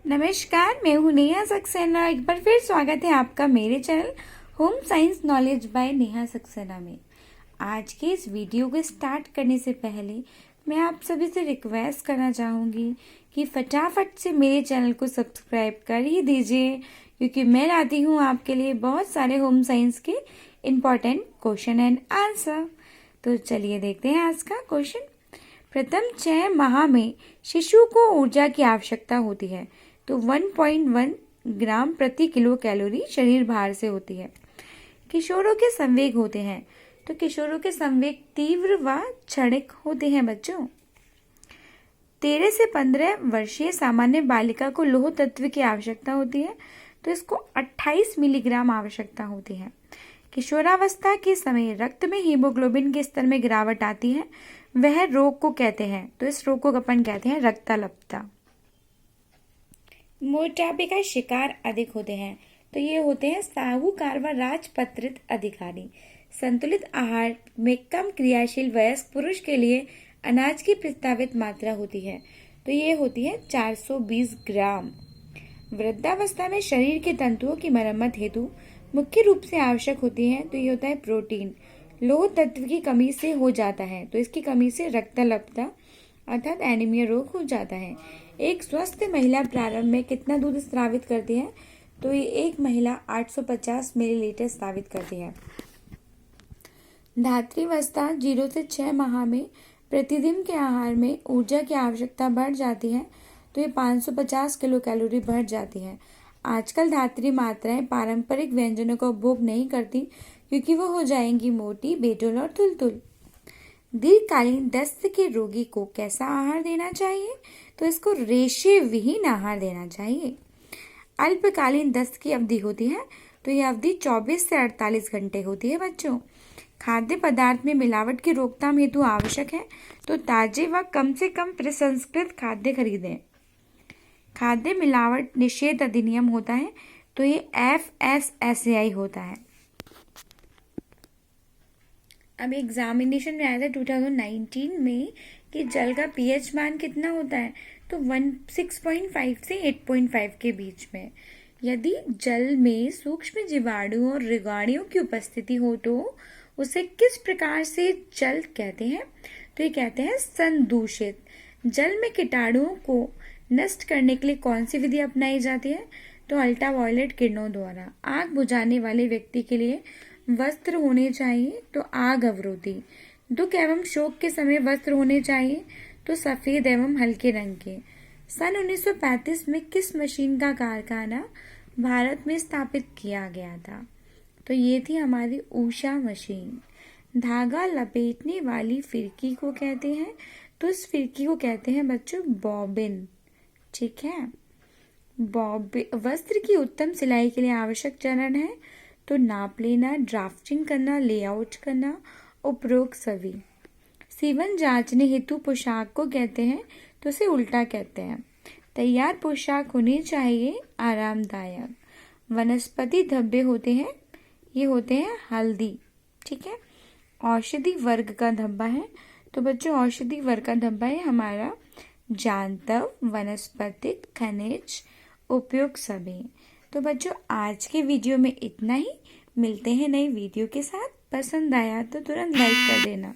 नमस्कार, मैं हूँ नेहा सक्सेना। एक बार फिर स्वागत है आपका मेरे channel home science knowledge by Neha Saxena में। आज के इस वीडियो को स्टार्ट करने से पहले मैं आप सभी से रिक्वेस्ट करना चाहूँगी कि फटाफट से मेरे चैनल को सब्सक्राइब कर ही दीजिए, क्योंकि मैं लाती हूँ आपके लिए बहुत सारे होम साइंस के इम्पॉर्टेंट क्वेश्चन एंड आंसर। तो चलिए देखते हैं आज का क्वेश्चन। प्रथम 6 माह में शिशु को ऊर्जा की आवश्यकता होती है तो 1.1 ग्राम प्रति किलो कैलोरी शरीर भार से होती है। किशोरों के संवेग होते हैं तो किशोरों के संवेग तीव्र व क्षणिक होते हैं बच्चों। 13 से 15 वर्षीय सामान्य बालिका को लौह तत्व की आवश्यकता होती है तो इसको 28 मिलीग्राम आवश्यकता होती है। किशोरावस्था के समय रक्त में हीमोग्लोबिन के स्तर में गिरावट आती है, वह रोग को कहते हैं तो इस रोग को अपन कहते हैं रक्ताल्पता। मोटापे का शिकार अधिक होते हैं तो ये होते हैं साहूकार व राजपत्रित अधिकारी। संतुलित आहार में कम क्रियाशील वयस्क पुरुष के लिए अनाज की प्रस्तावित मात्रा होती है तो ये होती है 420 ग्राम। वृद्धावस्था में शरीर के तंतुओं की मरम्मत हेतु मुख्य रूप से आवश्यक होती है तो ये होता है प्रोटीन। लौह तत्व की कमी से हो जाता है तो इसकी कमी से रक्ताल्पता अर्थात एनीमिया रोग हो जाता है। एक स्वस्थ महिला प्रारंभ में कितना दूध स्रावित करती है तो ये एक महिला 850 मिलीलीटर स्रावित करती है। धात्रीवस्था 0 से 6 माह में प्रतिदिन के आहार में ऊर्जा की आवश्यकता बढ़ जाती है तो ये 550 किलो कैलोरी बढ़ जाती है। आजकल धात्री मात्राएं पारंपरिक व्यंजनों का उपभोग नहीं करती क्योंकि वो हो जाएंगी मोटी, बेडोल और तुलतुल। दीर्घकालीन दस्त के रोगी को कैसा आहार देना चाहिए तो इसको रेशे विहीन आहार देना चाहिए। अल्पकालीन दस्त की अवधि होती है तो यह अवधि 24 से 48 घंटे होती है बच्चों। खाद्य पदार्थ में मिलावट की रोकथाम हेतु आवश्यक है तो ताजे व कम से कम प्रसंस्कृत खाद्य खरीदें। खाद्य मिलावट निषेध अधिनियम होता है तो ये FSSAI होता है। अब एग्जामिनेशन में आया था 2019 में कि जल का pH मान कितना होता है तो 6.5 से 8.5 के बीच में। यदि जल में सूक्ष्म जीवाणु और रोगाणुओं की उपस्थिति हो तो उसे किस प्रकार से जल कहते हैं तो ये कहते हैं संदूषित। जल में कीटाणुओं को नष्ट करने के लिए कौन सी विधि अपनाई जाती है तो अल्ट्रावायलेट किरणों द्वारा। आग बुझाने वाले व्यक्ति के लिए वस्त्र होने चाहिए तो आग अवरोधी। दुख एवं शोक के समय वस्त्र होने चाहिए तो सफेद एवं हल्के रंग के। सन 1935 में किस मशीन का कारखाना भारत में स्थापित किया गया था तो ये थी हमारी उषा मशीन। धागा लपेटने वाली फिरकी को कहते हैं तो इस फिरकी को कहते हैं बच्चों बॉबिन। ठीक है। वस्त्र की उत्तम सिलाई के लिए आवश्यक चरण है तो नाप लेना, ड्राफ्टिंग करना, लेआउट करना, उपरोक्त सभी। सीवन जांचने हेतु पोशाक को कहते हैं तो उसे उल्टा कहते हैं। तैयार पोशाक होनी चाहिए आरामदायक। वनस्पति धब्बे होते हैं, ये होते हैं हल्दी। ठीक है। औषधि वर्ग का धब्बा है तो बच्चों औषधि वर्ग का धब्बा है हमारा जांतव, वनस्पतिक, खनिज, उपयुक्त सभी। तो बच्चों आज के वीडियो में इतना ही। मिलते हैं नई वीडियो के साथ। पसंद आया तो तुरंत लाइक कर देना।